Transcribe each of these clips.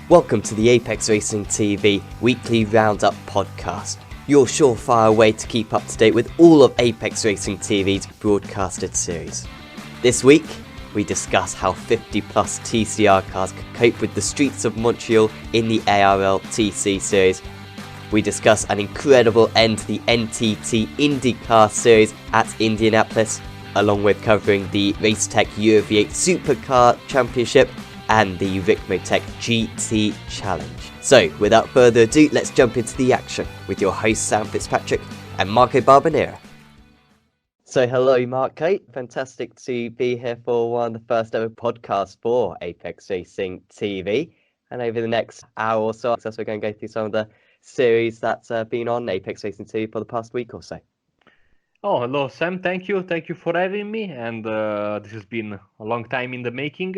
Welcome to the Apex Racing TV Weekly Roundup podcast, your surefire way to keep up to date with all of Apex Racing TV's broadcasted series. This week, we discuss how 50 plus TCR cars could cope with the streets of Montreal in the ARLTC Series. We discuss an incredible end to the NTT Indy Car Series at Indianapolis, along with covering the RaceTech v8 Supercar Championship and the Ricmotech GT Challenge. So, without further ado, let's jump into the action with your hosts Sam Fitzpatrick and Marco Barbanera. So, hello Marco, fantastic to be here for one of the first ever podcasts for Apex Racing TV. And over the next hour or so, we're going to go through some of the series that's been on Apex Racing TV for the past week or so. Oh, hello Sam, thank you for having me, and this has been a long time in the making.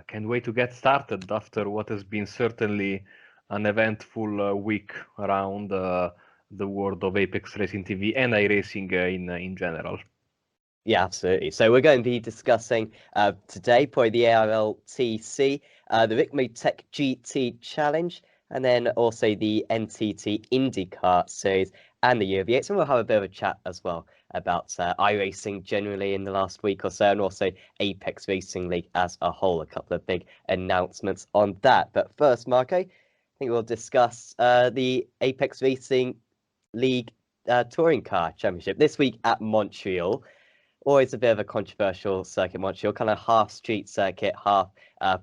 Can't wait to get started after what has been certainly an eventful week around the world of Apex Racing TV and iRacing in general. Yeah, absolutely. So we're going to be discussing today probably the ARLTC, the Ricmotech GT Challenge, and then also the NTT Indy Car Series and the UV8. And we'll have a bit of a chat as well about iRacing generally in the last week or so, and also Apex Racing League as a whole. A couple of big announcements on that. But first, Marco, I think we'll discuss the Apex Racing League Touring Car Championship this week at Montreal. Always a bit of a controversial circuit, Montreal, kind of half street circuit, half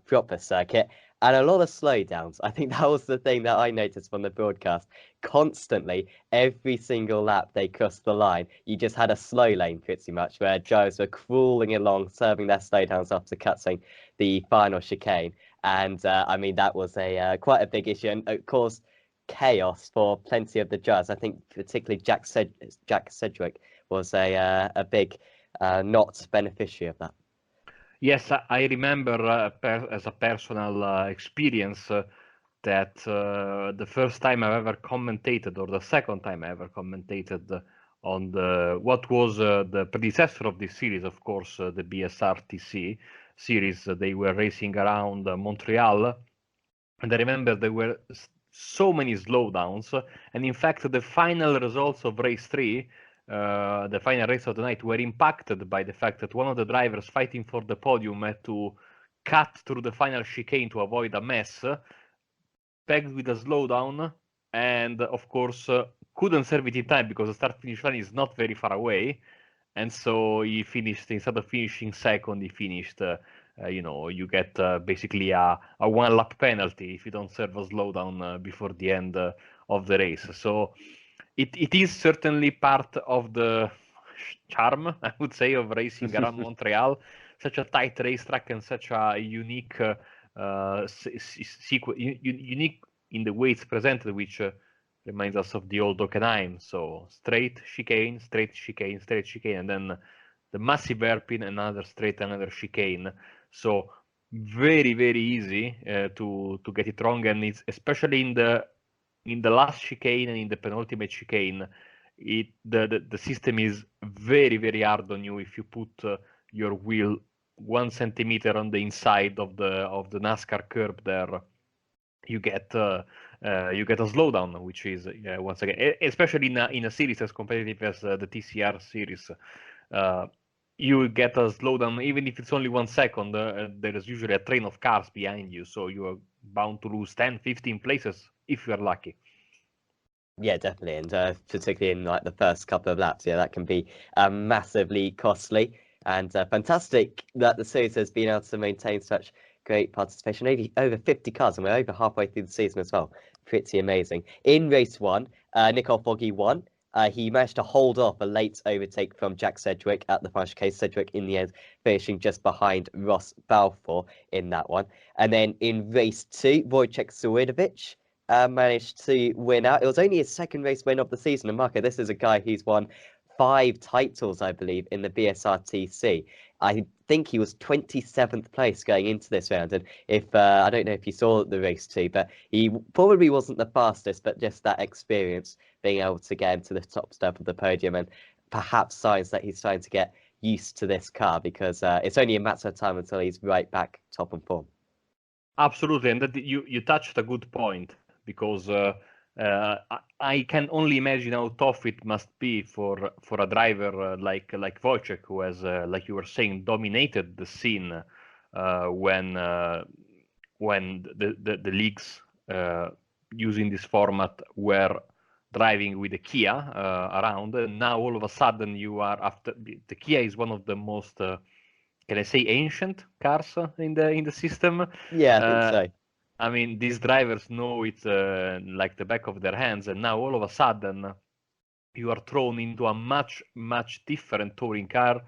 proper circuit, and a lot of slowdowns. I think that was the thing that I noticed from the broadcast. Constantly, every single lap they crossed the line, you just had a slow lane pretty much, where drivers were crawling along, serving their slowdowns after catching the final chicane. And I mean, that was a quite a big issue, and of course, chaos for plenty of the drivers. I think particularly Jack Sedgwick was a big not beneficiary of that. Yes, I remember as a personal experience that the first time I ever commentated, or the second time I ever commentated on what was the predecessor of this series, of course, the BSRTC series. They were racing around Montreal, and I remember there were so many slowdowns, and in fact the final results of race 3, the final race of the night, were impacted by the fact that one of the drivers fighting for the podium had to cut through the final chicane to avoid a mess, pegged with a slowdown, and of course couldn't serve it in time because the start-finish line is not very far away, and so he finished, instead of finishing second, he finished you get basically a one-lap penalty if you don't serve a slowdown before the end of the race. So it is certainly part of the charm, I would say, of racing around Montreal. Such a tight racetrack and such a unique unique in the way it's presented, which reminds us of the old Hockenheim. So straight chicane, straight chicane, straight chicane, and then the massive hairpin, another straight, another chicane. So very, very easy to get it wrong, and it's especially in the last chicane and in the penultimate chicane, the system is very, very hard on you. If you put your wheel 1 centimeter on the inside of the NASCAR curb there, you get a slowdown, which is once again, especially in a series as competitive as the TCR series, you get a slowdown even if it's only 1 second. There is usually a train of cars behind you, so you are bound to lose 10-15 places if you are lucky. Yeah, definitely, and particularly in like the first couple of laps, yeah, that can be massively costly. And fantastic that the series has been able to maintain such great participation. Over 50 cars, and we're over halfway through the season as well. Pretty amazing. In race 1, Nicole Foggy won. He managed to hold off a late overtake from Jack Sedgwick at the final chicane. Sedgwick, in the end, finishing just behind Ross Balfour in that one. And then in race 2, Wojciech Sawidowicz managed to win out. It was only his second race win of the season. And Marco, this is a guy who's won 5 titles, I believe, in the BSRTC. I think he was 27th place going into this round. And if I don't know if you saw the race too, but he probably wasn't the fastest, but just that experience being able to get into the top step of the podium, and perhaps signs that he's trying to get used to this car, because it's only a matter of time until he's right back top and form. Absolutely, and that you touched a good point, because I can only imagine how tough it must be for a driver like Wojciech, who has, like you were saying, dominated the scene when the leagues using this format were driving with the Kia around. And now all of a sudden you are, after the Kia is one of the most can I say ancient cars in the system. Yeah, I think so. I mean, these drivers know it like the back of their hands, and now all of a sudden you are thrown into a much different touring car.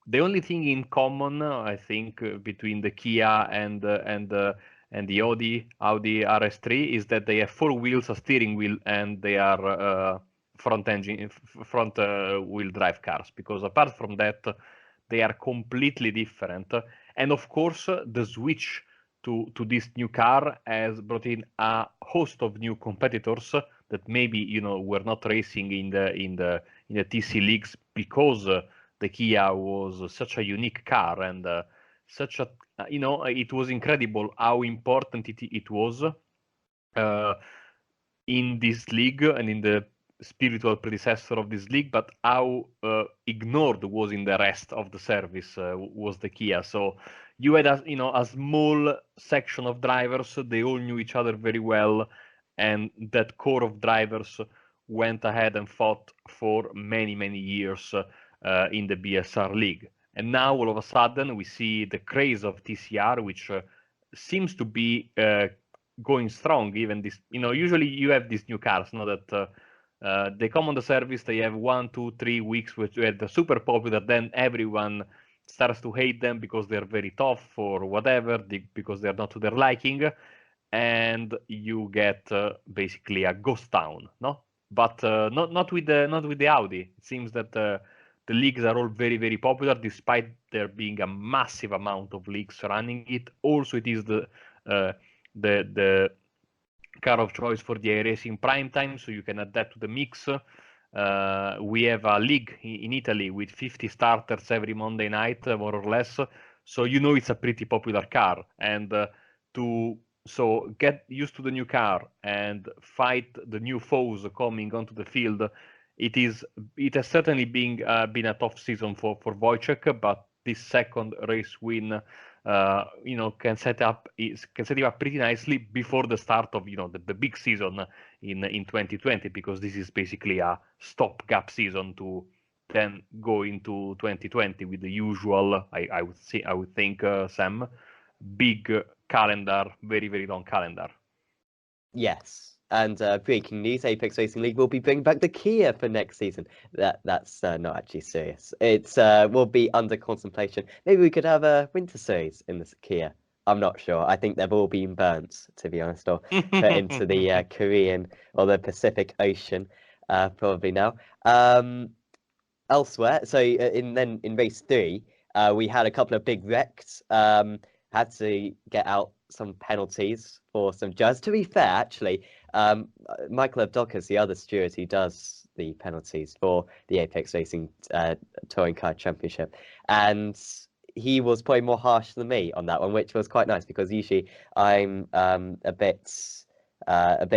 The only thing in common, I think, between the Kia and the Audi RS3 is that they have four wheels, a steering wheel, and they are front wheel drive cars. Because apart from that, they are completely different. And of course, the switch to this new car has brought in a host of new competitors that maybe were not racing in the TC leagues, because the Kia was such a unique car, and such a it was incredible how important it was in this league and in the spiritual predecessor of this league, but how ignored was in the rest of the service was the Kia. So you had a small section of drivers, they all knew each other very well, and that core of drivers went ahead and fought for many years in the BSR league. And now all of a sudden we see the craze of TCR, which seems to be going strong. Even this, usually you have these new cars, that they come on the service, they have 1, 2, 3 weeks which they're super popular, then everyone starts to hate them because they're very tough or whatever, because they're not to their liking, and you get basically a ghost town, no? But not with the Audi. It seems that the leagues are all very popular, despite there being a massive amount of leagues running it. Also, it is the car of choice for the iRacing prime time, so you can add that to the mix. We have a league in Italy with 50 starters every Monday night, more or less. So it's a pretty popular car, and so get used to the new car and fight the new foes coming onto the field. It has certainly been a tough season for Wojciech, but this second race win can set him up pretty nicely before the start of the big season in 2020, because this is basically a stopgap season to then go into 2020 with the usual, I would think, Sam, big calendar, very long calendar. Yes, and breaking news: Apex Racing League will be bringing back the Kia for next season. That's not actually serious. It's will be under contemplation. Maybe we could have a winter series in the Kia. I'm not sure. I think they've all been burnt, to be honest, or put into the Korean or the Pacific Ocean, probably now. Elsewhere, so in race 3, we had a couple of big wrecks. Had to get out some penalties for some judges. To be fair, actually, Michael Abdokas, the other steward who does the penalties for the Apex Racing Touring Car Championship, and he was probably more harsh than me on that one, which was quite nice, because usually I'm a bit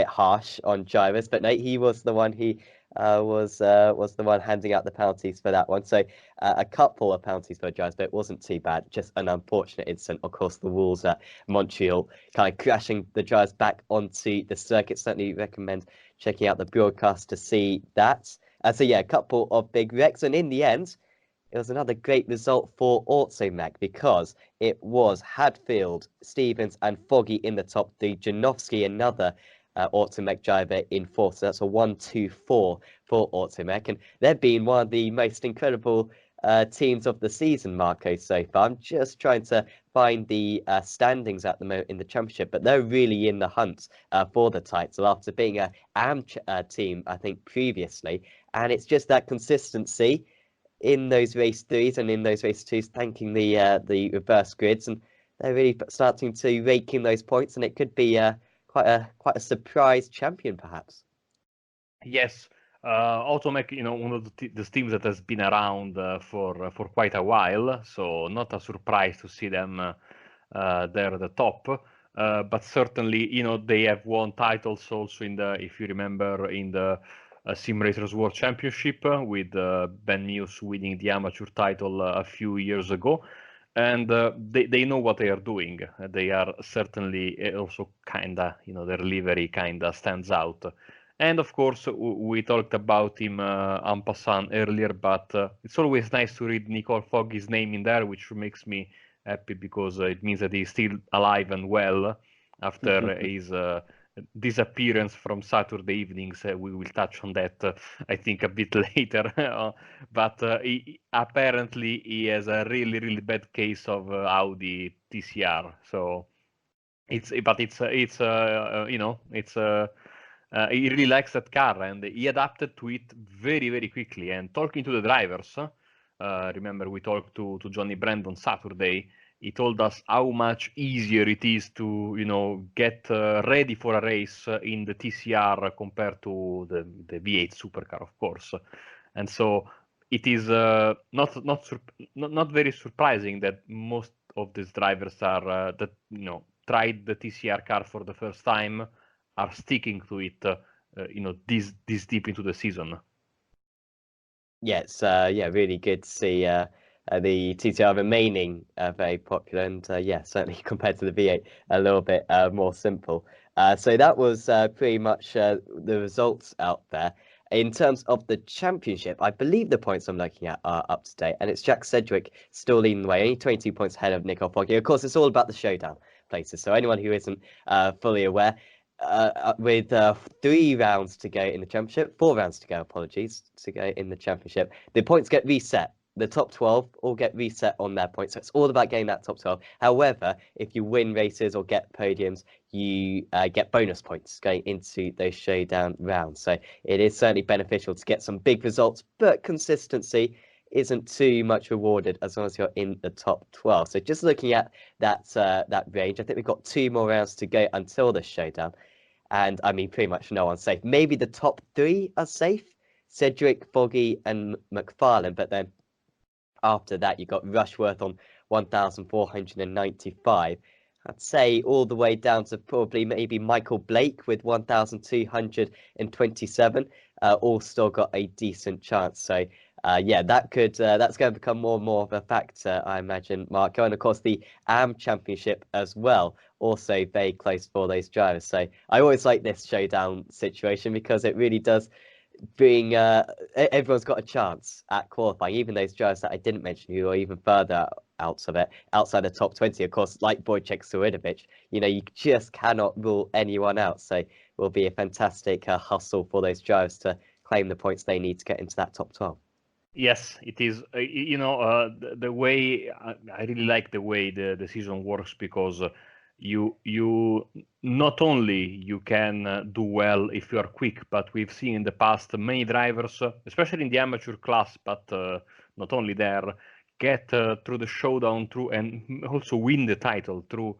harsh on drivers, but no, he was the one who was the one handing out the penalties for that one. So a couple of penalties for drivers, but it wasn't too bad. Just an unfortunate incident. Of course, the walls at Montreal kind of crashing the drivers back onto the circuit. Certainly recommend checking out the broadcast to see that. So yeah, a couple of big wrecks, and in the end, it was another great result for Automac, because it was Hadfield, Stevens, and Foggy in the top 3. Janowski, another Automac driver, in 4th. So that's a 1-2-4 for Automac, and they've been one of the most incredible teams of the season, Marco, so far. I'm just trying to find the standings at the moment in the championship, but they're really in the hunt for the title after being a AM team, I think, previously, and it's just that consistency in those race 3s and in those race 2s, thanking the reverse grids, and they're really starting to rake in those points, and it could be quite a surprise champion, perhaps. Yes, Automac, one of the teams that has been around for quite a while, so not a surprise to see them there at the top. but certainly, they have won titles also in the, if you remember, in the Sim Racers World Championship with Ben Mews winning the amateur title a few years ago. And they know what they are doing. They are certainly also kinda, their livery kinda stands out. And of course, we talked about him en passant earlier, but it's always nice to read Nicole Foggy's name in there, which makes me happy because it means that he's still alive and well after his disappearance from Saturday evenings. We will touch on that, I think, a bit later. But apparently he has a really, really bad case of Audi TCR. So it's he really likes that car, and he adapted to it very, very quickly. And talking to the drivers, remember we talked to Johnny Brand on Saturday. He told us how much easier it is to, get ready for a race in the TCR compared to the V8 supercar, of course. And so it is not very surprising that most of these drivers are tried the TCR car for the first time, are sticking to it, this deep into the season. Yeah, it's really good to see the TCR remaining very popular, and certainly compared to the V8, a little bit more simple. So that was pretty much the results out there. In terms of the championship, I believe the points I'm looking at are up to date, and it's Jack Sedgwick still leading the way, only 22 points ahead of Nicole Foggy. Of course, it's all about the showdown places, so anyone who isn't fully aware, with 3 rounds to go in the championship, 4 rounds to go, apologies, to go in the championship, the points get reset. The top 12 all get reset on their points, so it's all about getting that top 12. However, if you win races or get podiums, you get bonus points going into those showdown rounds. So it is certainly beneficial to get some big results, but consistency isn't too much rewarded as long as you're in the top 12. So just looking at that range, I think we've got 2 more rounds to go until the showdown. And I mean, pretty much no one's safe. Maybe the top 3 are safe, Sedgwick, Foggy, and McFarlane. But then after that, you've got Rushworth on 1,495. I'd say all the way down to probably maybe Michael Blake with 1,227. All still got a decent chance. So that's going to become more and more of a factor, I imagine, Marco. And of course, the AM Championship as well, also very close for those drivers. So I always like this showdown situation because it really does bring everyone's got a chance at qualifying, even those drivers that I didn't mention who are even further out of it, outside the top 20. Of course, like Wojciech Sawidowicz, you just cannot rule anyone out. So it will be a fantastic hustle for those drivers to claim the points they need to get into that top 12. Yes, it is. The way I really like the way the season works because you not only you can do well if you are quick, but we've seen in the past many drivers, especially in the amateur class, but not only there, get through the showdown through and also win the title through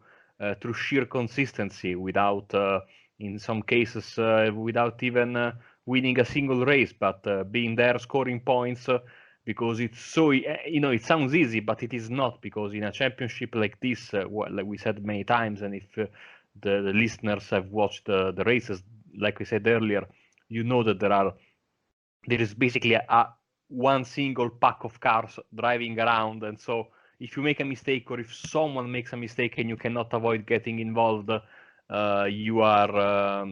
sheer consistency without, in some cases, without even winning a single race, but being there, scoring points, because it's so, it sounds easy, but it is not, because in a championship like this, like we said many times, and if the listeners have watched the races, like we said earlier, you know that there is basically one single pack of cars driving around, and so if you make a mistake or if someone makes a mistake and you cannot avoid getting involved, you are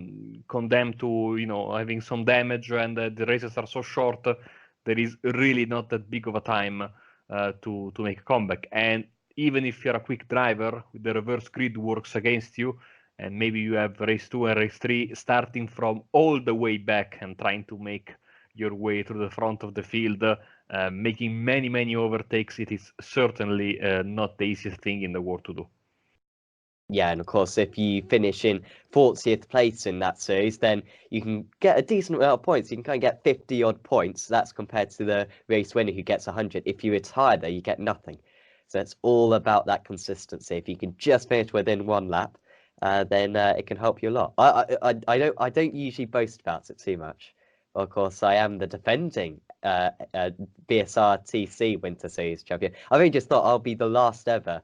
condemned to having some damage, and the races are so short, there is really not that big of a time to make a comeback. And even if you're a quick driver, the reverse grid works against you, and maybe you have race 2 and race 3 starting from all the way back and trying to make your way through the front of the field, making many overtakes. It is certainly not the easiest thing in the world to do. Yeah, and of course, if you finish in 40th place in that series, then you can get a decent amount of points. You can kind of get 50-odd points. That's compared to the race winner who gets 100. If you retire there, you get nothing. So it's all about that consistency. If you can just finish within 1 lap, then it can help you a lot. I don't usually boast about it too much. Of course, I am the defending BSR TC Winter Series champion. I really just thought I'll be the last ever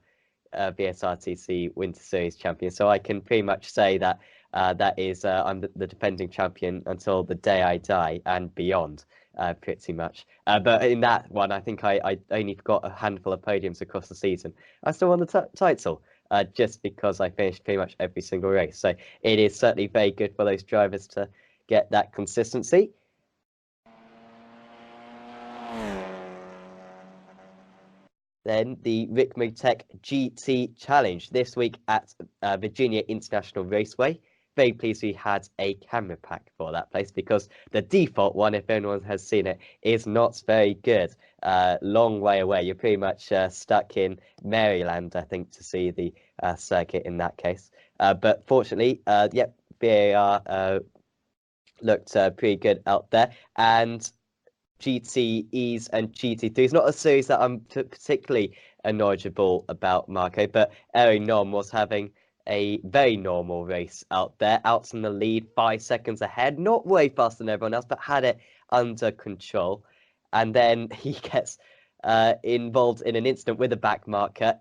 BSRTC Winter Series champion. So I can pretty much say that I'm the defending champion until the day I die and beyond, pretty much. But in that one, I think I only got a handful of podiums across the season. I still won the title. Just because I finished pretty much every single race. So it is certainly very good for those drivers to get that consistency. Then the Ricmotech GT Challenge this week at Virginia International Raceway. Very pleased we had a camera pack for that place because the default one, if anyone has seen it, is not very good. Long way away. You're pretty much stuck in Maryland, I think, to see the circuit in that case. But fortunately, yep, VAR looked pretty good out there. And GTEs and GT3s, not a series that I'm particularly knowledgeable about, Marco, but Eri Nom was having a very normal race out there, out in the lead, 5 seconds ahead, not way faster than everyone else, but had it under control. And then he gets involved in an incident with a back marker.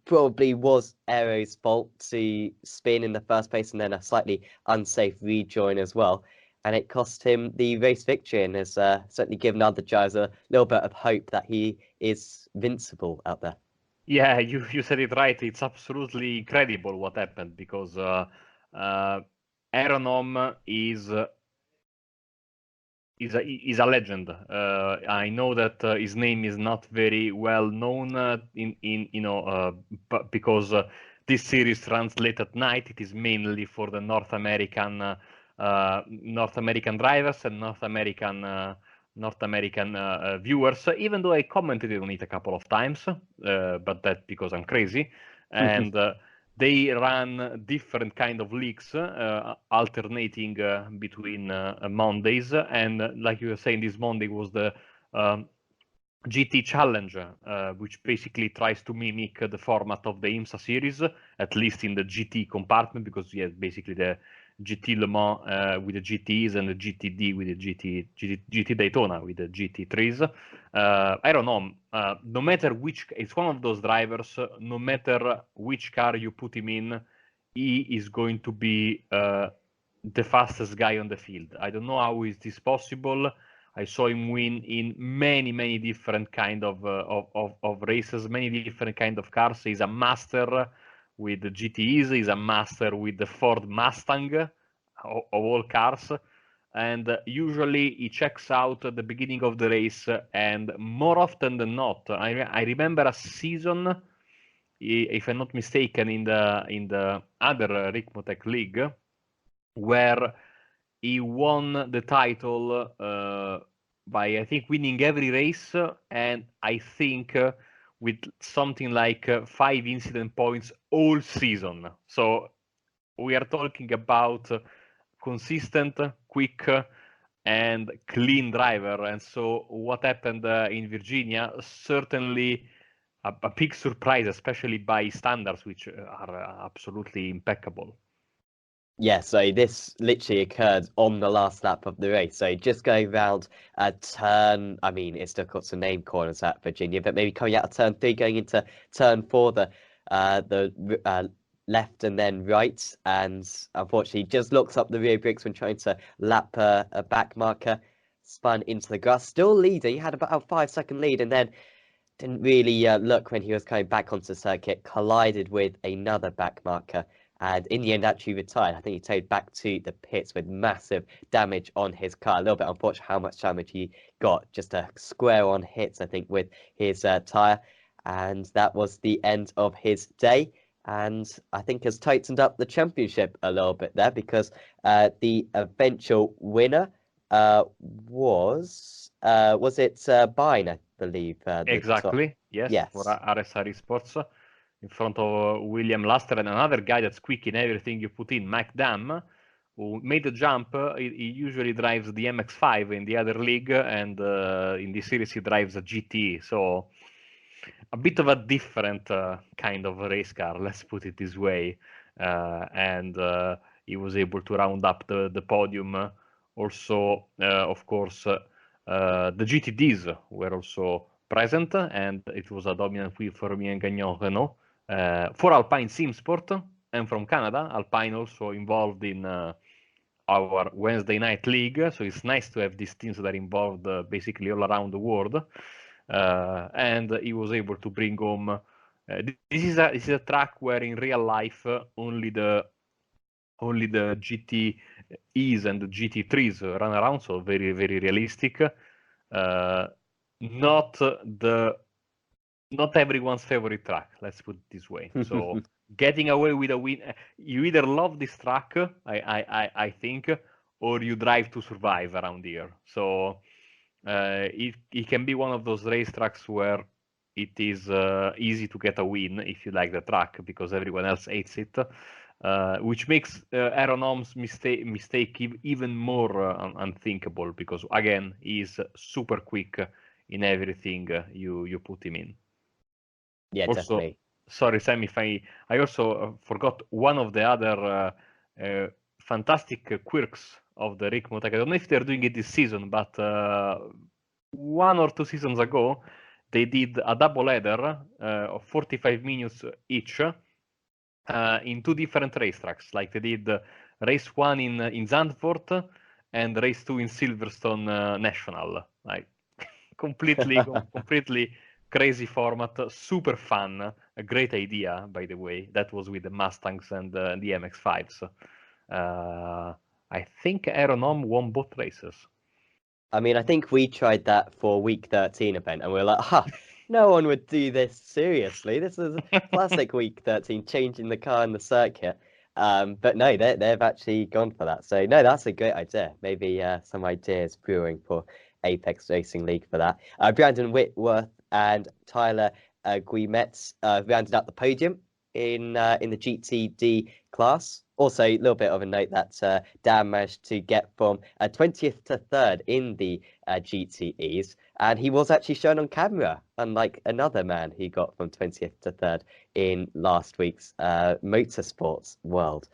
Probably was Aero's fault to spin in the first place and then a slightly unsafe rejoin as well. And it cost him the race victory and has certainly given other drivers a little bit of hope that he is invincible out there. Yeah, you said it right. It's absolutely incredible what happened because Aeronom is a legend. I know that his name is not very well known but because this series runs late at night. It is mainly for the North American drivers and North American viewers, even though I commented on it a couple of times, but that's because I'm crazy. And they run different kind of leagues, alternating between Mondays. And like you were saying, this Monday was the GT Challenge, which basically tries to mimic the format of the IMSA series, at least in the GT compartment, because you have basically the GT Le Mans with the GTs and the GTD with the GT Daytona with the GT3s. I don't know, no matter which, it's one of those drivers, no matter which car you put him in, he is going to be the fastest guy on the field. I don't know how is this possible. I saw him win in many different kind of races, many different kind of cars. He's a master with the GTEs. He's a master with the Ford Mustang of all cars. And usually he checks out at the beginning of the race. And more often than not, I remember a season, if I'm not mistaken, in the other Ricmotech League, where he won the title by, I think, winning every race, and I think with something like 5 incident points all season. So we are talking about consistent, quick, and clean driver. And so what happened in Virginia, certainly a big surprise, especially by standards, which are absolutely impeccable. Yeah, so this literally occurred on the last lap of the race. So just going around a turn, I mean, it's difficult to name corners at Virginia, but maybe coming out of turn 3, going into turn 4, the left and then right, and unfortunately just locks up the rear brakes when trying to lap a back marker, spun into the grass, still leading. He had about a 5-second lead and then didn't really look when he was coming back onto the circuit, collided with another back marker, and in the end actually retired. I think he towed back to the pits with massive damage on his car. A little bit unfortunate how much damage he got, just a square on hits, I think, with his tyre. And that was the end of his day. And I think has tightened up the championship a little bit there, because the eventual winner was it Bine, I believe. Exactly, yes, for RSR Sports, in front of William Luster and another guy that's quick in everything you put in, Mike Dam, who made the jump. He usually drives the MX-5 in the other league, and in this series he drives a GT. So a bit of a different kind of race car, let's put it this way. And he was able to round up the podium. Also, of course, the GTDs were also present, and it was a dominant win for me and Gagnon Renault. for Alpine Sim Sport, and from Canada. Alpine also involved in our Wednesday night league, so it's nice to have these teams that are involved basically all around the world. And he was able to bring home. This is a track where in real life only the GTEs and the GT3s run around, so very, very realistic. Not everyone's favorite track, let's put it this way. So getting away with a win, you either love this track, I think, or you drive to survive around here. So it can be one of those racetracks where it is easy to get a win if you like the track, because everyone else hates it, which makes Aeronom's mistake even more unthinkable, because again, he's super quick in everything you put him in. Yeah, Also, definitely. sorry, Sam, if I also forgot one of the other fantastic quirks of the Ricmotech. I don't know if they're doing it this season, but 1 or 2 seasons ago, they did a double header of 45 minutes each in 2 different racetracks. Like they did race 1 in Zandvoort and race 2 in Silverstone National. Like completely crazy format, super fun, a great idea, by the way. That was with the Mustangs and the MX-5s. I think Aeronom won both races. I mean, I think we tried that for week 13 event, and we were like, no one would do this seriously. This is a classic week 13, changing the car in the circuit. But no, they've actually gone for that. So no, that's a great idea. Maybe some ideas brewing for Apex Racing League for that. Brandon Whitworth and Tyler Guimetz rounded out the podium in the GTD class. Also, a little bit of a note that Dan managed to get from 20th to 3rd in the GTEs, and he was actually shown on camera, unlike another man who got from 20th to 3rd in last week's Motorsports World.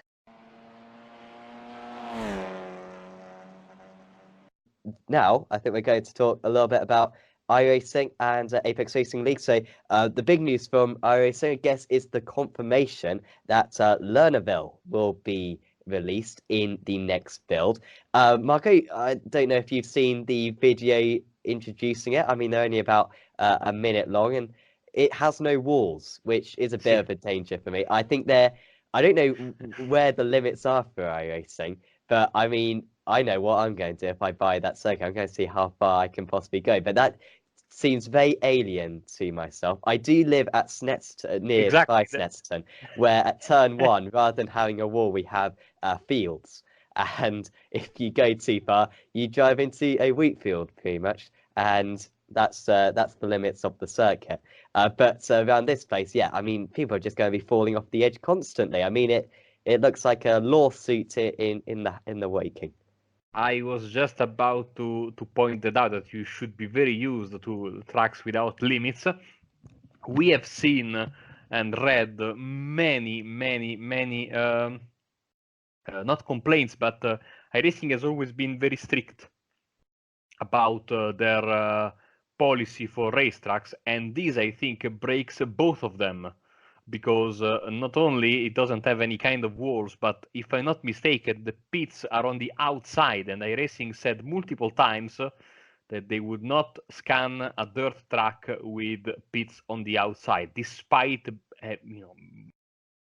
Now, I think we're going to talk a little bit about iRacing and Apex Racing League. So the big news from iRacing, I guess, is the confirmation that Lernerville will be released in the next build. Marco, I don't know if you've seen the video introducing it. I mean, they're only about a minute long, and it has no walls, which is a bit of a danger for me. I think I don't know where the limits are for iRacing, but I mean, I know what I'm going to do if I buy that circuit. I'm going to see how far I can possibly go. But that seems very alien to myself. I do live at Snetterton, nearby Snetterton, where at turn 1, rather than having a wall, we have fields. And if you go too far, you drive into a wheat field, pretty much. And that's the limits of the circuit. But around this place, yeah, I mean, people are just going to be falling off the edge constantly. I mean, it looks like a lawsuit in the waking. I was just about to point it out that you should be very used to tracks without limits. We have seen and read many not complaints, but iRacing has always been very strict about their policy for racetracks, and this, I think, breaks both of them, because not only it doesn't have any kind of walls, but if I'm not mistaken, the pits are on the outside, and iRacing said multiple times that they would not scan a dirt track with pits on the outside, despite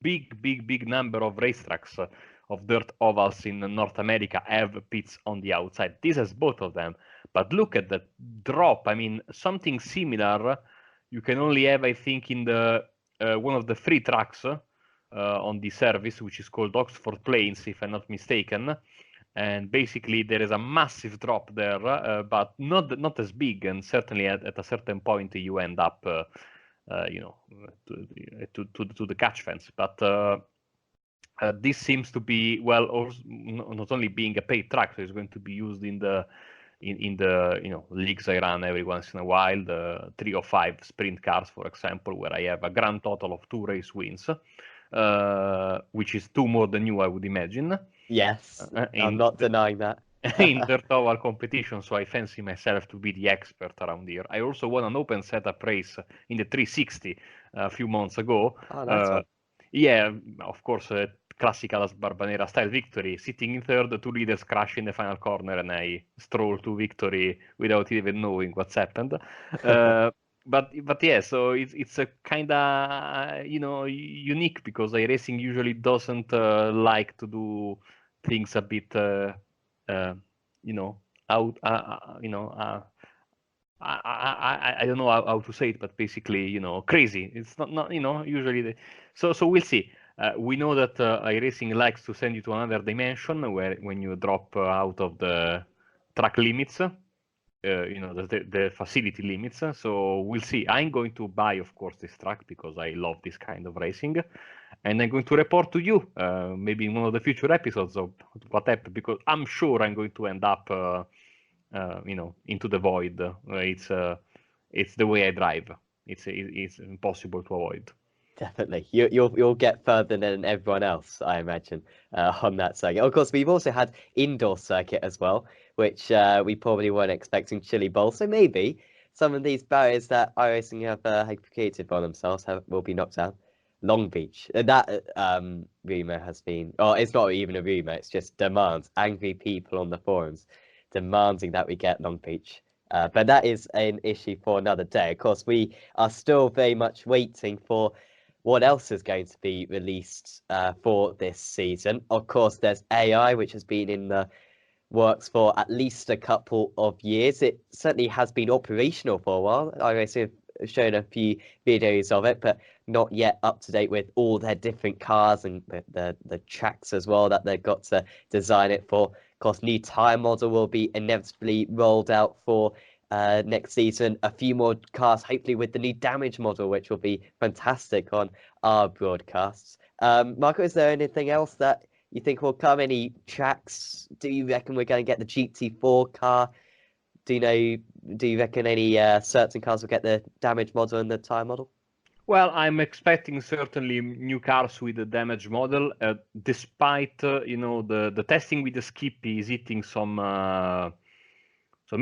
big number of racetracks of dirt ovals in North America have pits on the outside. This has both of them, but look at the drop. I mean, something similar you can only have, I think, in the one of the free tracks on the service, which is called Oxford Plains, if I'm not mistaken. And basically, there is a massive drop there, but not as big. And certainly, at a certain point, you end up, to the catch fence. But this seems to be, well, also not only being a paid track, so it's going to be used in the leagues I run every once in a while, the 3 or 5 sprint cars, for example, where I have a grand total of 2 race wins, which is 2 more than you, I would imagine. Yes, I'm not denying that. in dirt oval competition, so I fancy myself to be the expert around here. I also won an open setup race in the 360 a few months ago. Oh, nice one. Yeah, of course, classical Barbanera style victory. Sitting in third, two leaders crash in the final corner, and I stroll to victory without even knowing what's happened. But yeah, so it's a kind of unique, because iRacing usually doesn't like to do things a bit out I don't know how to say it, but basically, crazy. It's not usually. So we'll see. We know that iRacing likes to send you to another dimension when you drop out of the track limits, the facility limits. So we'll see. I'm going to buy, of course, this track because I love this kind of racing, and I'm going to report to you maybe in one of the future episodes of what happened, because I'm sure I'm going to end up into the void. It's the way I drive. It's impossible to avoid. Definitely, you'll get further than everyone else, I imagine, on that circuit. Of course, we've also had indoor circuit as well, which we probably weren't expecting Chili Bowl. So maybe some of these barriers that iRacing have created for themselves will be knocked down. Long Beach, that rumor has been, or it's not even a rumor, it's just demands, angry people on the forums demanding that we get Long Beach. But that is an issue for another day. Of course, we are still very much waiting for what else is going to be released for this season. Of course, there's AI, which has been in the works for at least a couple of years. It certainly has been operational for a while. iRacing have shown a few videos of it, but not yet up to date with all their different cars and the tracks as well that they've got to design it for. Of course, new tyre model will be inevitably rolled out for next season. A few more cars, hopefully with the new damage model, which will be fantastic on our broadcasts. Marco, is there anything else that you think will come? Any tracks? Do you reckon we're going to get the GT4 car? Do you reckon any certain cars will get the damage model and the tyre model? Well, I'm expecting certainly new cars with the damage model, despite the testing with the Skippy is hitting some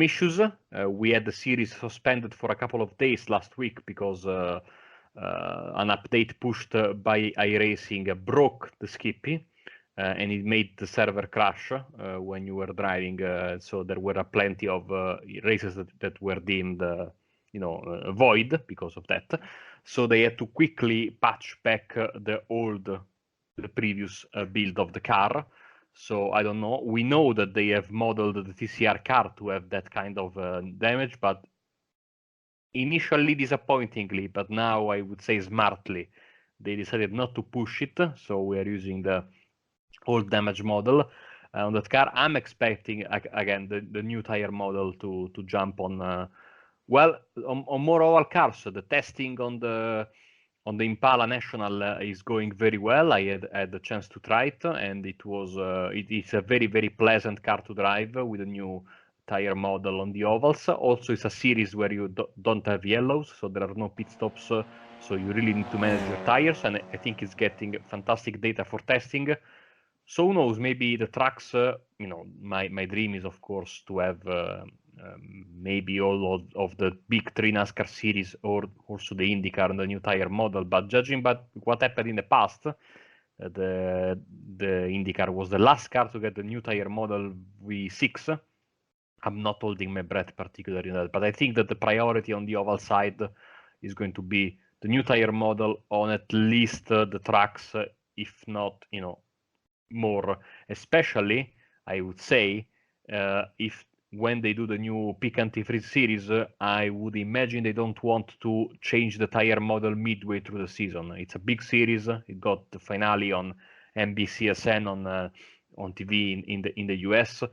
issues. We had the series suspended for a couple of days last week because an update pushed by iRacing broke the Skippy, and it made the server crash when you were driving. So there were plenty of races that were deemed void because of that. So they had to quickly patch back the previous build of the car. So I don't know. We know that they have modeled the TCR car to have that kind of damage, but initially disappointingly, but now I would say smartly, they decided not to push it. So we are using the old damage model on that car. I'm expecting again the new tire model to jump on on more oval cars. So the testing on the Impala National is going very well. I had the chance to try it, and it is a very, very pleasant car to drive with a new tire model on the ovals. Also, it's a series where you don't have yellows, so there are no pit stops, so you really need to manage your tires, and I think it's getting fantastic data for testing. So who knows, maybe the tracks, my dream is, of course, to have maybe all of the big three NASCAR series, or also the IndyCar and the new tire model. But judging by what happened in the past, the IndyCar was the last car to get the new tire model V6. I'm not holding my breath particularly in that, but I think that the priority on the oval side is going to be the new tire model on at least the tracks, if not, more. Especially, I would say, if when they do the new Peak Anti-Freeze series, I would imagine they don't want to change the tire model midway through the season. It's a big series. It got the finale on NBCSN on TV in the US.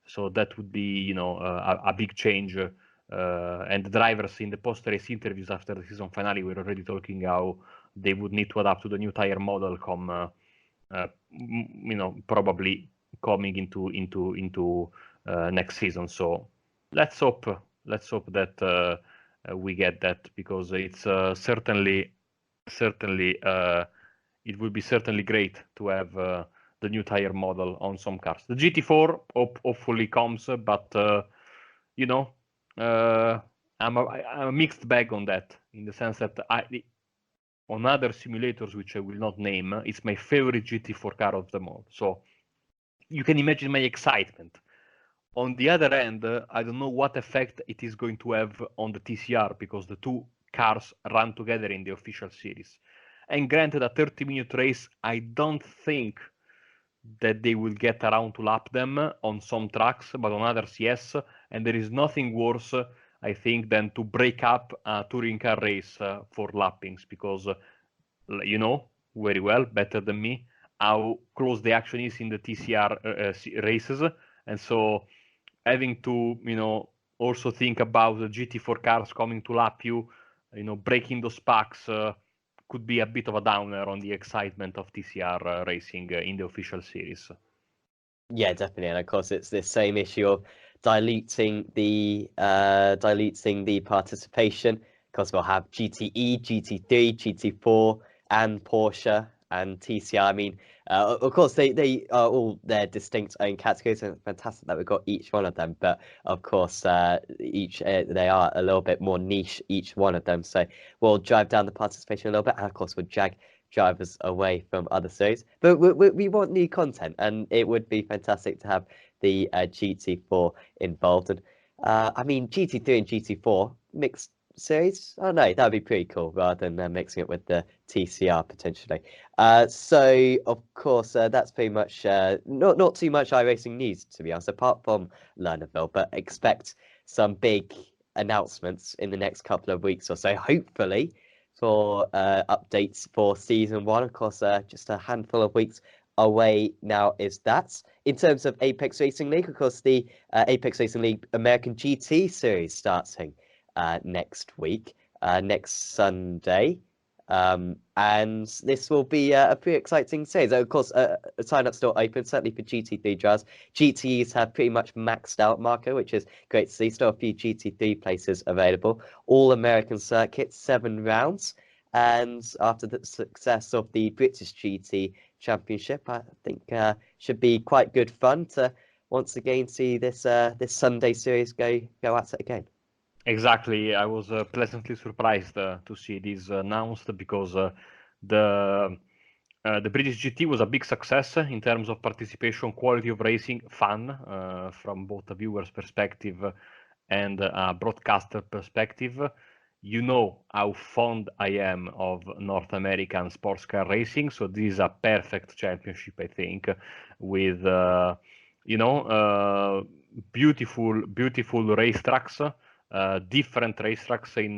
So that would be, a big change. And the drivers in the post-race interviews after the season finale were already talking how they would need to adapt to the new tire model come, probably coming into next season. So let's hope that we get that, because it's certainly it would be certainly great to have the new tire model on some cars. The GT4 hopefully comes, but you know, I'm a mixed bag on that, in the sense that on other simulators, which I will not name, it's my favorite GT4 car of them all. So you can imagine my excitement. On the other end, I don't know what effect it is going to have on the TCR, because the two cars run together in the official series. And granted, a 30-minute race, I don't think that they will get around to lap them on some tracks, but on others, yes. And there is nothing worse, I think, than to break up a touring car race for lappings, because you know very well, better than me, how close the action is in the TCR races. And so having to, also think about the GT4 cars coming to lap you, breaking those packs, could be a bit of a downer on the excitement of TCR racing in the official series. Yeah, definitely, and of course it's the same issue of diluting the participation, because we'll have GTE, GT3, GT4, and Porsche and TCR. I mean, of course they are all their distinct own categories, and it's fantastic that we've got each one of them. But of course, they are a little bit more niche, each one of them. So we'll drive down the participation a little bit, and of course we'll drag drivers away from other series. But we want new content, and it would be fantastic to have the GT4 involved. And I mean, GT3 and GT4 mixed series. Oh no, that would be pretty cool, rather than mixing it with the TCR potentially. So of course, that's pretty much not too much iRacing news, to be honest, apart from Lernerville. But expect some big announcements in the next couple of weeks or so, hopefully, for updates for season 1. Of course, just a handful of weeks away now is that. In terms of Apex Racing League, of course, the Apex Racing League American GT Series starting next week, next Sunday. And this will be a pretty exciting series. Of course, sign-up still open, certainly for GT3 drivers. GTEs have pretty much maxed out, Marco, which is great to see. Still a few GT3 places available. All American circuits, 7 rounds. And after the success of the British GT Championship, I think should be quite good fun to once again see this this Sunday series go at it again. Exactly. I was pleasantly surprised to see this announced, because the British GT was a big success in terms of participation, quality of racing, fun from both a viewer's perspective and a broadcaster perspective. You know how fond I am of North American sports car racing, so this is a perfect championship, I think, with beautiful racetracks. Different racetracks in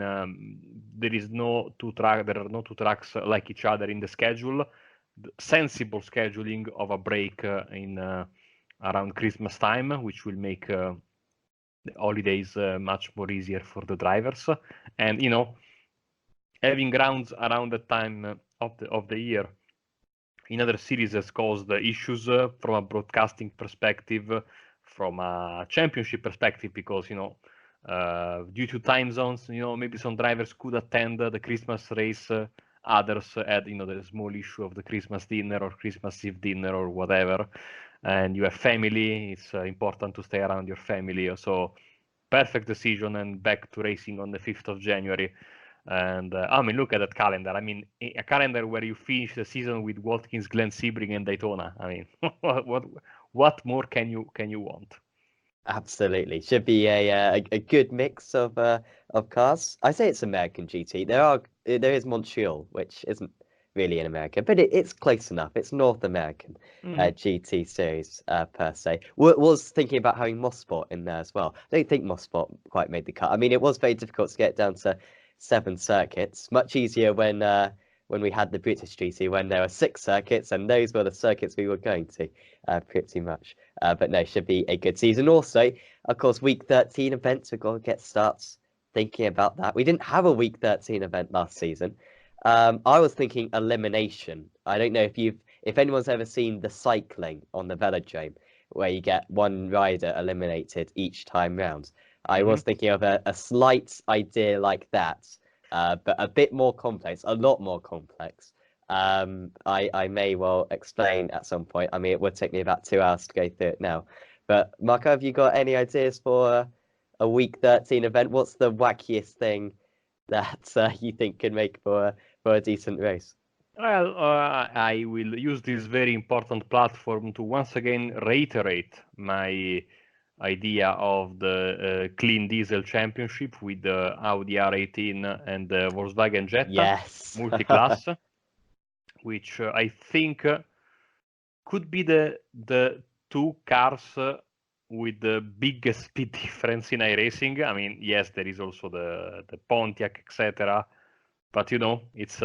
there are no two tracks like each other in the schedule. The sensible scheduling of a break in around Christmas time, which will make the holidays much more easier for the drivers. And having rounds around the time of the year in other series has caused issues from a broadcasting perspective, from a championship perspective, because due to time zones, maybe some drivers could attend the Christmas race, others had the small issue of the Christmas dinner or Christmas Eve dinner or whatever, and you have family. It's important to stay around your family. So perfect decision, and back to racing on the 5th of January. And I mean, look at that calendar. I mean, a calendar where you finish the season with Watkins, Glen, Sebring, and Daytona. I mean, what more can you want? Absolutely, should be a good mix of cars. I say it's American GT. There is Montreal, which isn't really in America, but it's close enough. It's North American GT series per se. Was thinking about having Mosport in there as well. I don't think Mosport quite made the cut. I mean, it was very difficult to get down to 7 circuits. Much easier when we had the British GT, when there were 6 circuits, and those were the circuits we were going to pretty much. But no, should be a good season. Also, of course, week 13 events, we've got to get starts thinking about that. We didn't have a week 13 event last season. I was thinking elimination. I don't know if anyone's ever seen the cycling on the velodrome, where you get one rider eliminated each time round. I was thinking of a slight idea like that, but a bit more complex, a lot more complex. I may well explain at some point. I mean, it would take me about 2 hours to go through it now. But Marco, have you got any ideas for a week 13 event? What's the wackiest thing that you think could make for a decent race? Well, I will use this very important platform to once again reiterate my idea of the Clean Diesel Championship with the Audi R18 and the Volkswagen Jetta Yes. multi-class, which I think could be the two cars with the biggest speed difference in iRacing. I mean, yes, there is also the Pontiac, etc. But you know, it's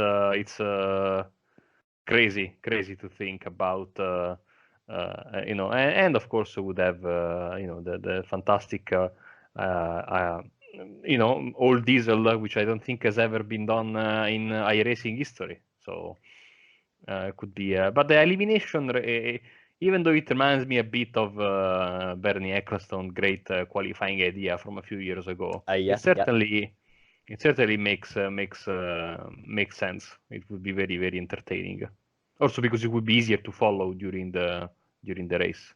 crazy to think about. You know, and of course we would have you know the fantastic you know all diesel, which I don't think has ever been done in iRacing history. So could be, but the elimination, even though it reminds me a bit of Bernie Ecclestone great qualifying idea from a few years ago, Yeah, it certainly makes sense. It would be very entertaining. Also because it would be easier to follow during the race.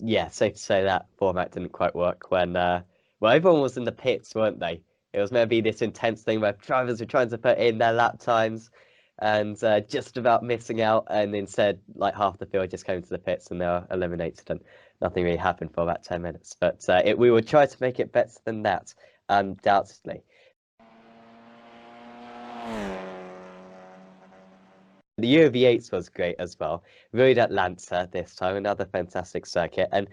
yeah. Safe to say that format didn't quite work when well, everyone was in the pits, weren't they? It was meant to be this intense thing where drivers were trying to put in their lap times and just about missing out, and instead, like half the field just came to the pits and they were eliminated, and nothing really happened for about 10 minutes. But we would try to make it better than that, undoubtedly. The Year of the Eights was great as well. Road Atlanta this time, another fantastic circuit. And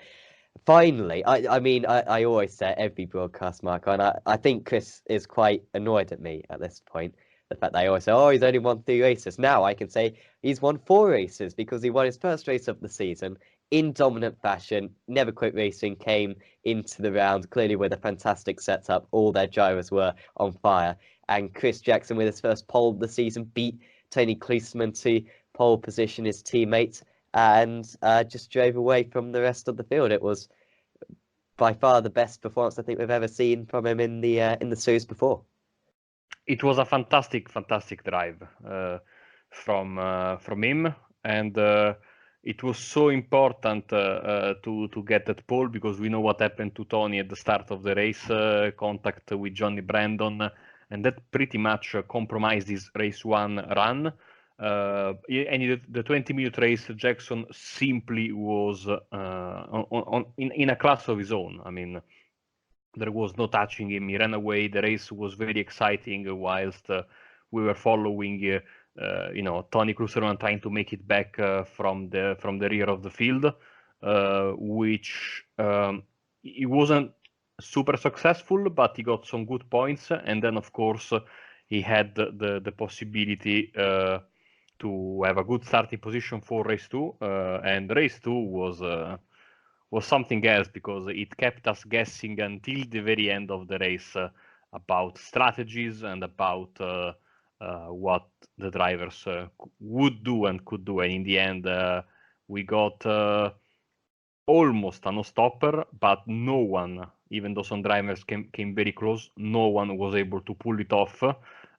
finally, I mean, I always say every broadcast, Marco, and I think Chris is quite annoyed at me at this point. The fact that I always say, oh, he's only won 3 races. Now I can say he's won 4 races because he won his first race of the season in dominant fashion. Never Quit Racing came into the round clearly with a fantastic setup. All their drivers were on fire. And Chris Jackson, with his first pole of the season, beat Tony Kliesman to pole position, his teammate, and just drove away from the rest of the field. It was by far the best performance I think we've ever seen from him in the series before. It was a fantastic drive from him, and it was so important to get that pole because we know what happened to Tony at the start of the race, contact with Johnny Brandon, and that pretty much compromised his race 1 run. And the 20-minute race, Jackson simply was in a class of his own. I mean, there was no touching him. He ran away. The race was very exciting whilst we were following, you know, Tony Kluserman trying to make it back from the rear of the field, which he wasn't super successful, but he got some good points. And then, of course, he had the possibility to have a good starting position for race 2. And race 2 was something else because it kept us guessing until the very end of the race about strategies and about what the drivers would do and could do. And in the end, we got almost a no-stopper, but no one, even though some drivers came very close, no one was able to pull it off.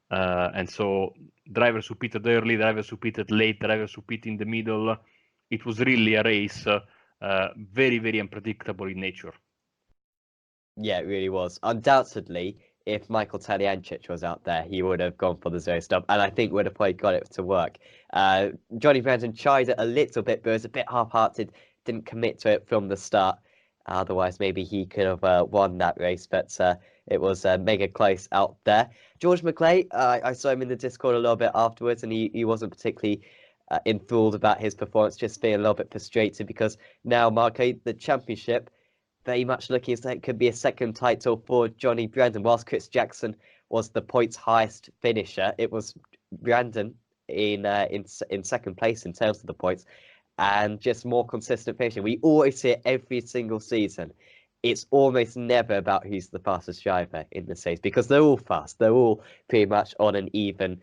And so drivers who pitted early, drivers who pitted late, drivers who pitted in the middle, it was really a race very unpredictable in nature. Yeah, it really was. Undoubtedly, if Michael Taliancic was out there, he would have gone for the zero stop, and I think would have probably got it to work. Johnny Brandon tried it a little bit, but was a bit half-hearted, didn't commit to it from the start. Otherwise, maybe he could have won that race, but it was mega close out there. George McClay, I saw him in the Discord a little bit afterwards, and he wasn't particularly enthralled about his performance, just being a little bit frustrated because now, Marco, the championship very much looking as though it could be a second title for Johnny Brandon. Whilst Chris Jackson was the points highest finisher, it was Brandon in second place in terms of the points, and just more consistent finishing. We always see it every single season. It's almost never about who's the fastest driver in the series because they're all fast. They're all pretty much on an even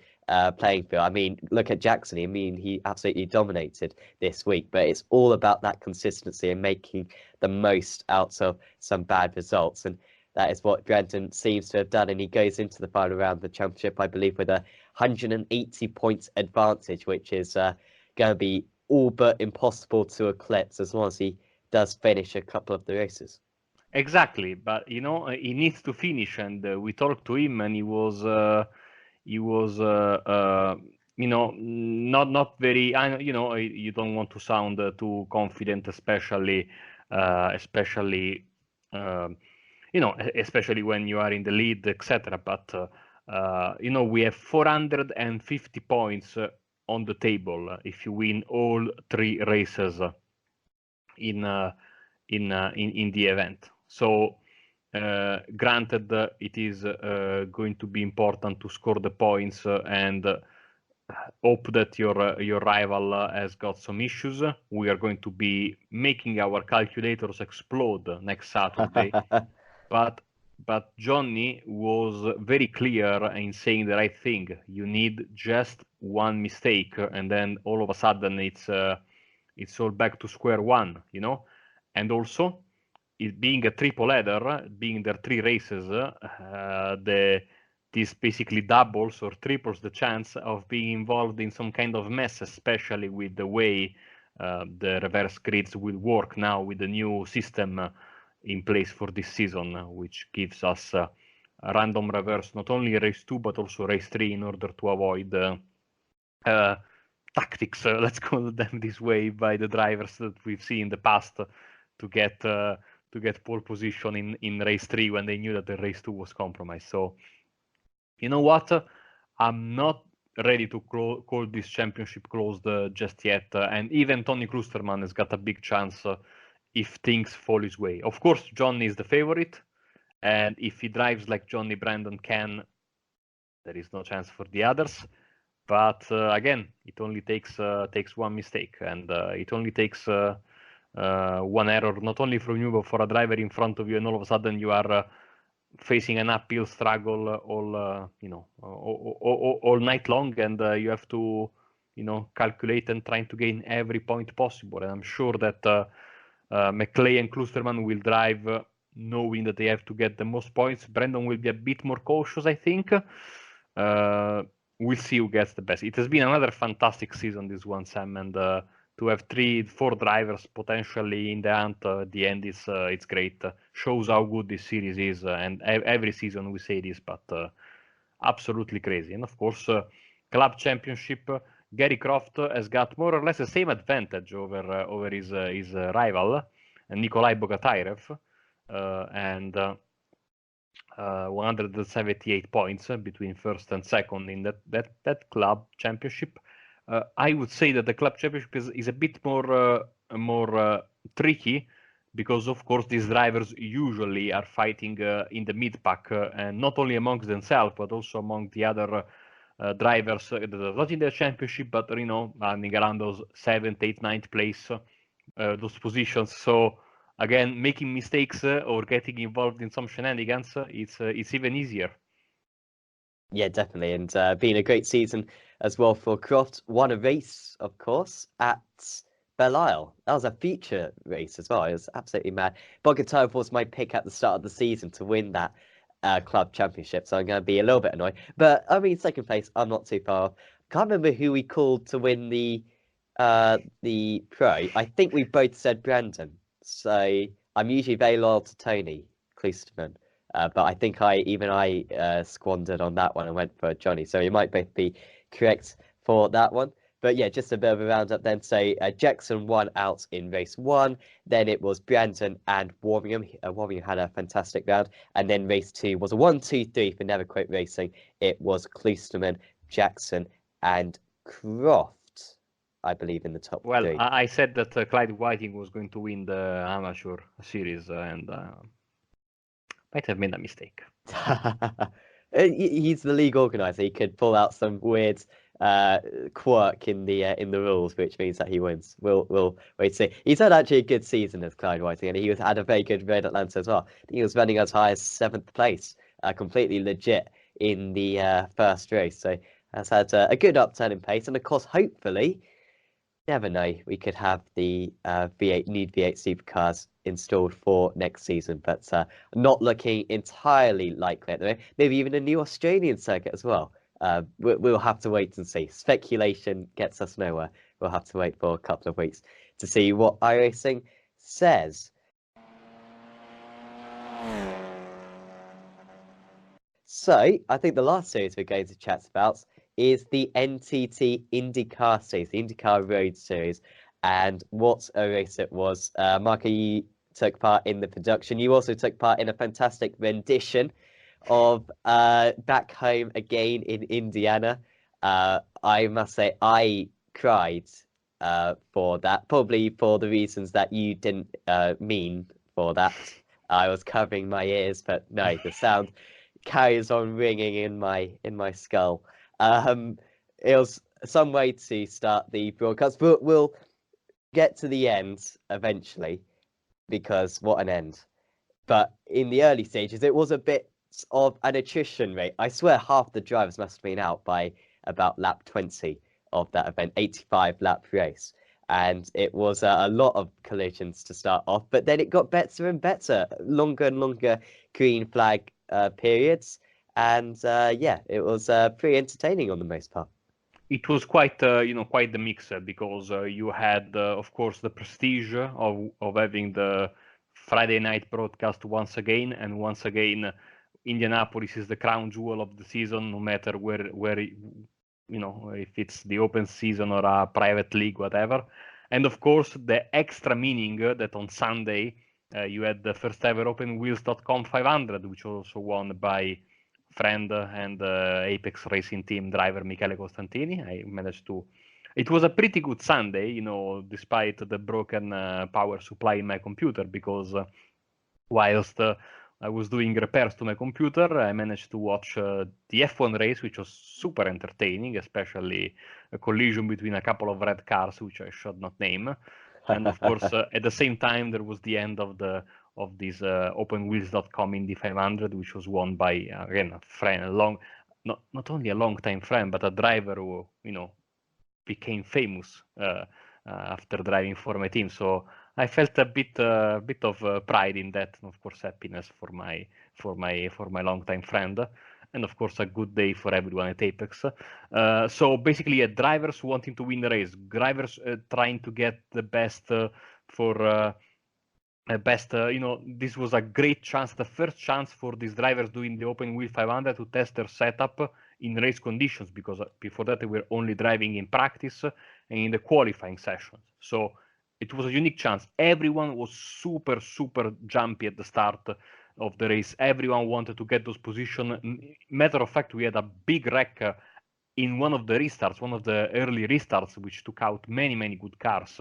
playing field. I mean, look at Jackson. I mean, he absolutely dominated this week, but it's all about that consistency and making the most out of some bad results. And that is what Brandon seems to have done. And he goes into the final round of the championship, I believe, with a 180 points advantage, which is going to be all but impossible to eclipse as long as he does finish a couple of the races. Exactly, but you know he needs to finish, and we talked to him, and he was you know not very. I know, you know, you don't want to sound too confident, especially you know, especially when you are in the lead, etc. But you know, we have 450 points on the table if you win all 3 races in the event. So granted, it is going to be important to score the points and hope that your rival has got some issues. We are going to be making our calculators explode next Saturday. But Johnny was very clear in saying the right thing. You need just one mistake, and then all of a sudden it's all back to square one, you know. And also, it being a triple header, being there 3 races, this basically doubles or triples the chance of being involved in some kind of mess, especially with the way the reverse grids will work now with the new system in place for this season, which gives us a random reverse, not only race 2, but also race 3 in order to avoid tactics, let's call them this way, by the drivers that we've seen in the past to get pole position in race 3 when they knew that the race 2 was compromised. So, you know what? I'm not ready to call this championship closed just yet. And even Tony Klusterman has got a big chance if things fall his way. Of course, Johnny is the favorite. And if he drives like Johnny Brandon can, there is no chance for the others. But again, it only takes one mistake, and it only takes one error, not only from you, but for a driver in front of you, and all of a sudden you are facing an uphill struggle all you know, all night long, and you have to, you know, calculate and trying to gain every point possible. And I'm sure that McClay and Klusterman will drive knowing that they have to get the most points. Brandon will be a bit more cautious, I think. We'll see who gets the best. It has been another fantastic season, this one, Sam, and to have 3-4 drivers potentially in the hunt at the end is it's great. Shows how good this series is, and every season we say this, but absolutely crazy. And of course, Club Championship, Gary Croft has got more or less the same advantage over his rival, Nikolai Bogatayev, and 178 points between first and second in that Club Championship. I would say that the Club Championship is a bit more tricky, because of course these drivers usually are fighting in the mid pack, and not only amongst themselves but also among the other drivers that are not in the championship, but you know, running around those 7th, 8th, 9th place, those positions. So again, making mistakes or getting involved in some shenanigans, it's even easier. Yeah, definitely, and been a great season as well for Croft. Won a race, of course, at Belle-Isle. That was a feature race as well. It was absolutely mad. Bogatayev was my pick at the start of the season to win that Club Championship, so I'm going to be a little bit annoyed. But I mean, second place, I'm not too far off. Can't remember who we called to win the Pro. I think we both said Brandon. So I'm usually very loyal to Tony Klusterman. But I think I squandered on that one and went for Johnny. So you might both be correct for that one. But yeah, just a bit of a roundup then. So Jackson won out in race 1. Then it was Brandon and Warmingham. Warmingham had a fantastic round. And then race 2 was a 1-2-3 for Never Quit Racing. It was Klusterman, Jackson, and Croft, I believe, in the top 3. Well, I said that Clyde Whiting was going to win the amateur series, and might have made a mistake. He's the league organizer. He could pull out some weird quirk in the rules, which means that he wins. We'll wait to see. He's had actually a good season as Clyde Whiting, and he had a very good Red Atlanta as well. I think he was running as high as 7th place, completely legit in the first race. So has had a good upturn in pace, and of course, hopefully, never know, we could have the new V8 supercars installed for next season, but not looking entirely likely at the moment. Maybe even a new Australian circuit as well. we'll have to wait and see. Speculation gets us nowhere. We'll have to wait for a couple of weeks to see what iRacing says. So, I think the last series we're going to chat about is the NTT Indycar Series, the IndyCar Road Series, and what a race it was. Marco, you took part in the production. You also took part in a fantastic rendition of Back Home Again in Indiana. I must say, I cried for that, probably for the reasons that you didn't mean for that. I was covering my ears, but no, the sound carries on ringing in my skull. It was some way to start the broadcast, but we'll get to the end eventually, because what an end. But in the early stages, it was a bit of an attrition rate. I swear half the drivers must have been out by about lap 20 of that event, 85 lap race. And it was a lot of collisions to start off, but then it got better and better, longer and longer green flag periods. And yeah, it was pretty entertaining on the most part. It was quite, quite the mix because you had, of course, the prestige of having the Friday night broadcast once again, and once again, Indianapolis is the crown jewel of the season, no matter where if it's the open season or a private league, whatever. And of course, the extra meaning that on Sunday you had the first ever OpenWheels.com 500, which was also won by friend and Apex Racing Team driver Michele Costantini. I managed to. It was a pretty good Sunday, despite the broken power supply in my computer, because whilst I was doing repairs to my computer, I managed to watch the F1 race, which was super entertaining, especially a collision between a couple of red cars, which I should not name. And of course, at the same time, there was the end of this OpenWheels.com Indy 500, which was won by again a friend, not only a long-time friend, but a driver who became famous after driving for my team. So I felt a bit of pride in that, and of course happiness for my longtime friend, and of course a good day for everyone at Apex. So basically, drivers wanting to win the race, drivers trying to get the best this was a great chance, the first chance for these drivers doing the Open Wheel 500 to test their setup in race conditions, because before that they were only driving in practice and in the qualifying sessions. So it was a unique chance. Everyone was super jumpy at the start of the race. Everyone wanted to get those positions. Matter of fact, we had a big wreck in one of the restarts, one of the early restarts, which took out many good cars.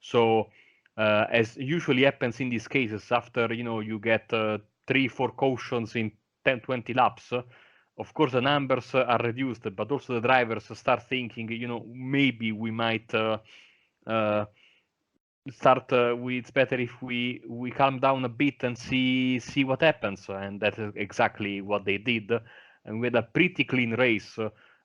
So as usually happens in these cases, after you get 3-4 cautions in 10-20 laps, of course the numbers are reduced, but also the drivers start thinking, maybe we might start it's better if we calm down a bit and see what happens. And that's exactly what they did, and we had a pretty clean race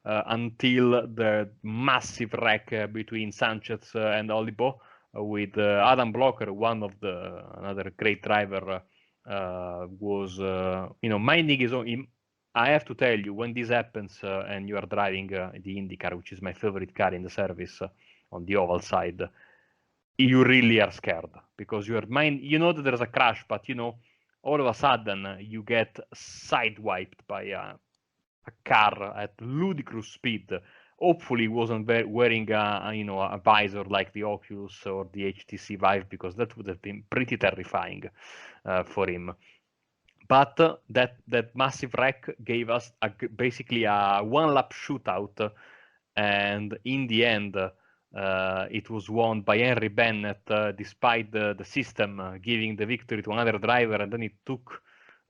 until the massive wreck between Sanchez and Olibo, with Adam Blocker, another great driver, was minding his own. I have to tell you, when this happens and you are driving the IndyCar, which is my favorite car in the service on the oval side, you really are scared, because that there's a crash, but all of a sudden you get sidewiped by a car at ludicrous speed. Hopefully he wasn't wearing a visor like the Oculus or the HTC Vive, because that would have been pretty terrifying for him. But that massive wreck gave us basically a one-lap shootout, and in the end, it was won by Henry Bennett, despite the system giving the victory to another driver, and then it took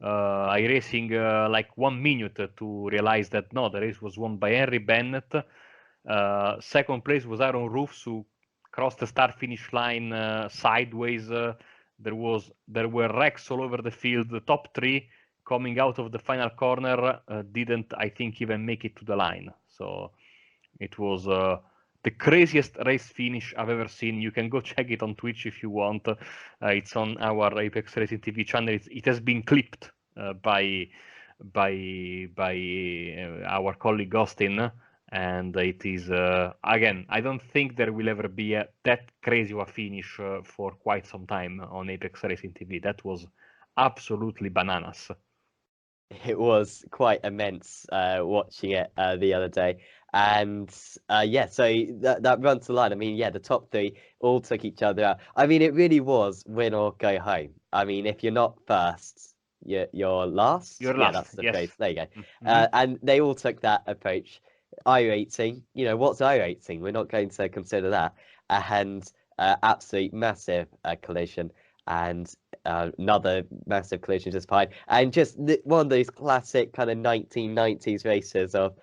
iRacing like 1 minute to realize that no, the race was won by Henry Bennett. Second place was Aaron Roofs, who crossed the start-finish line sideways. There were wrecks all over the field. The top 3 coming out of the final corner didn't, I think, even make it to the line. So it was the craziest race finish I've ever seen. You can go check it on Twitch if you want. It's on our Apex Racing TV channel. It has been clipped by our colleague Austin, and it is again. I don't think there will ever be that crazy of a finish for quite some time on Apex Racing TV. That was absolutely bananas. It was quite immense watching it the other day. And yeah, so that run to line, I mean, yeah, the top three all took each other out. I mean, it really was win or go home. I mean, if you're not first, you're last. You're Yeah, last, that's the yes. phrase. There you go. Mhm. And they all took that approach. iRacing, what's iRacing? We're not going to consider that. And absolute massive collision. And another massive collision just behind, and just one of those classic kind of 1990s races of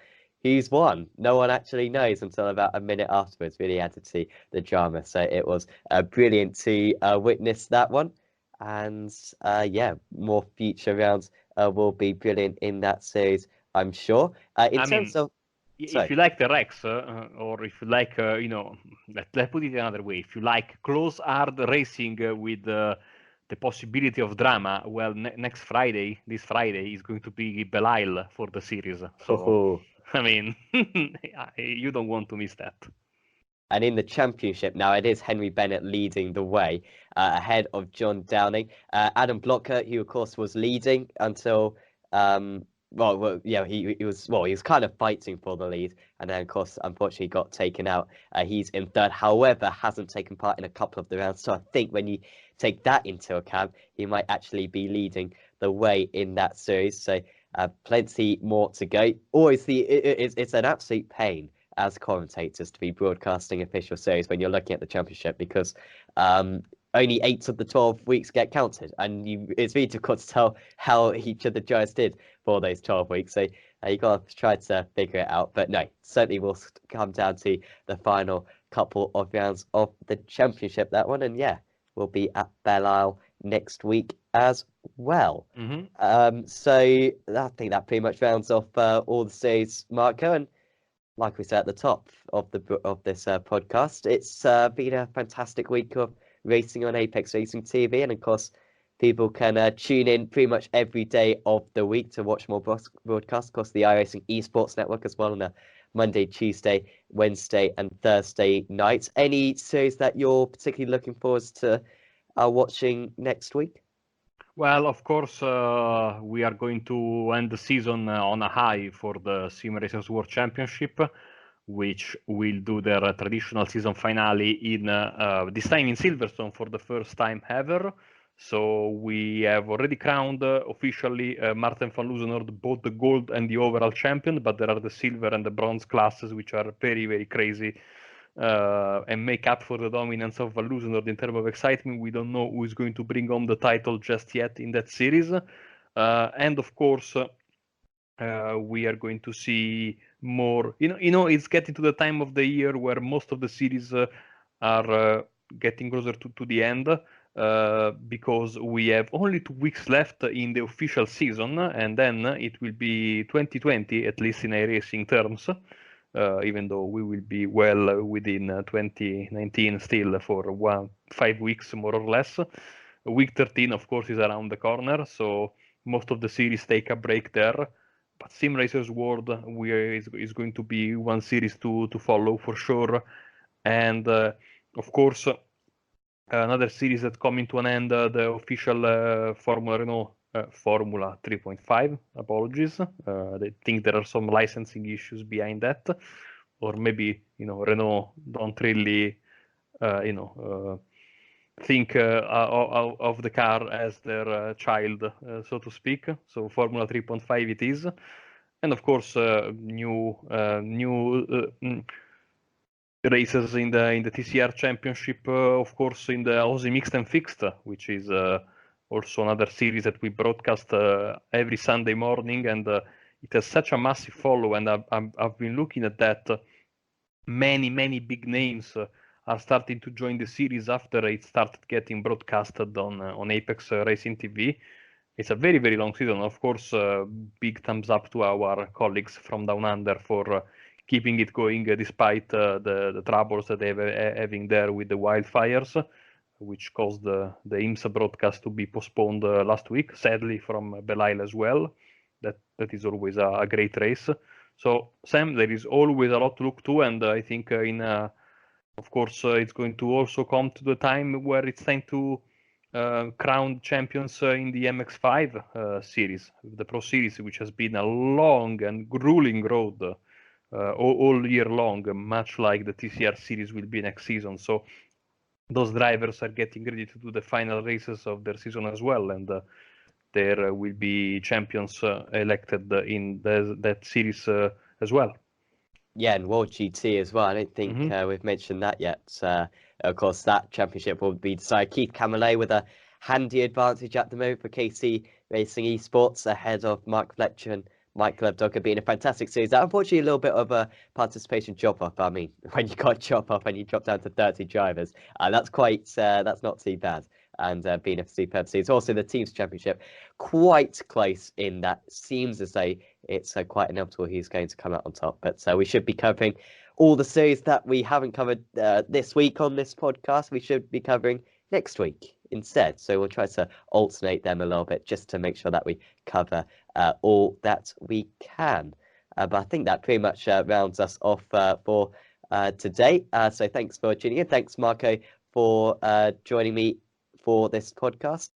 who's won. No one actually knows until about a minute afterwards. Really added to the drama. So it was brilliant to witness that one, and yeah, more future rounds will be brilliant in that series, I'm sure. In terms of if you like the Rex, or if you like, let's put it another way. If you like close, hard racing with the possibility of drama, well, this Friday is going to be Belle for the series. So, I mean, you don't want to miss that. And in the championship now, it is Henry Bennett leading the way ahead of John Downing. Adam Blocker, who of course was leading until yeah, he was kind of fighting for the lead, and then of course, unfortunately, got taken out. He's in third, however, hasn't taken part in a couple of the rounds. So I think when you take that into account, he might actually be leading the way in that series. So plenty more to go. Always it's an absolute pain as commentators to be broadcasting official series when you're looking at the championship, because only 8 of the 12 weeks get counted, and it's really difficult to tell how each of the drivers did for those 12 weeks. So you got to try to figure it out. But no, certainly will come down to the final couple of rounds of the championship, that one. And yeah, we'll be at Belle Isle next week as well. So I think that pretty much rounds off all the series, Marco. And like we said at the top of this podcast, it's been a fantastic week of racing on Apex Racing TV, and of course, people can tune in pretty much every day of the week to watch more broadcasts. Of course, the iRacing Esports Network as well on a Monday, Tuesday, Wednesday, and Thursday nights. Any series that you're particularly looking forward to watching next week? Well, of course, we are going to end the season on a high for the Sim Racers World Championship, which will do their traditional season finale in this time in Silverstone for the first time ever. So we have already crowned officially Martin van Loosenhoorn both the gold and the overall champion, but there are the silver and the bronze classes, which are very, very crazy. And make up for the dominance of Van Loosenhoorn in terms of excitement. We don't know who is going to bring home the title just yet in that series. And of course, we are going to see more. It's getting to the time of the year where most of the series are getting closer to the end. Because we have only 2 weeks left in the official season, and then it will be 2020, at least in iRacing terms. Even though we will be well within 2019 still for 5 weeks more or less. Week 13, of course, is around the corner, so most of the series take a break there. But Sim Racers World is going to be one series to follow for sure. And of course, another series that coming to an end, the official Formula Renault Formula 3.5. Apologies. I think there are some licensing issues behind that, or maybe Renault don't really think of the car as their child, so to speak. So Formula 3.5 it is, and of course new races in the TCR Championship, of course, in the Aussie Mixed and Fixed, which is also another series that we broadcast every Sunday morning, and it has such a massive follow. And I've been looking at that. Many big names are starting to join the series after it started getting broadcasted on Apex Racing TV. It's a very, very long season. Of course, big thumbs up to our colleagues from Down Under for keeping it going despite the troubles that they're having there with the wildfires, which caused the IMSA broadcast to be postponed last week, sadly, from Belle Isle as well. that is always a great race. So Sam, there is always a lot to look to, and I think of course it's going to also come to the time where it's time to crown champions in the MX5 series, the Pro Series, which has been a long and grueling road all year long, much like the TCR series will be next season. So those drivers are getting ready to do the final races of their season as well, and there will be champions elected in that series as well. Yeah, and World GT as well. I don't think we've mentioned that yet. Of course, that championship will be decided. Keith Camelot with a handy advantage at the moment for KC Racing Esports ahead of Mark Fletcher and Michael Abdogger being a fantastic series. That unfortunately a little bit of a participation drop off. I mean, when you got drop off and you drop down to 30 drivers, that's not too bad. And being a superb series. Also, the teams championship quite close in that. Seems as though it's quite inevitable who's going to come out on top. But we should be covering all the series that we haven't covered this week on this podcast. We should be covering next week instead. So we'll try to alternate them a little bit just to make sure that we cover all that we can. But I think that pretty much rounds us off for today. So thanks for tuning in. Thanks, Marco, for joining me for this podcast.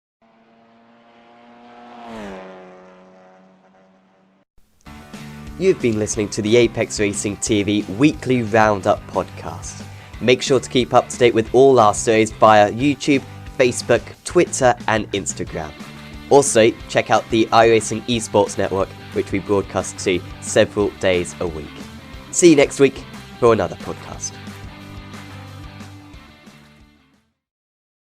You've been listening to the Apex Racing TV Weekly Roundup podcast. Make sure to keep up to date with all our series via YouTube, Facebook, Twitter and Instagram. Also, check out the iRacing Esports Network, which we broadcast to several days a week. See you next week for another podcast.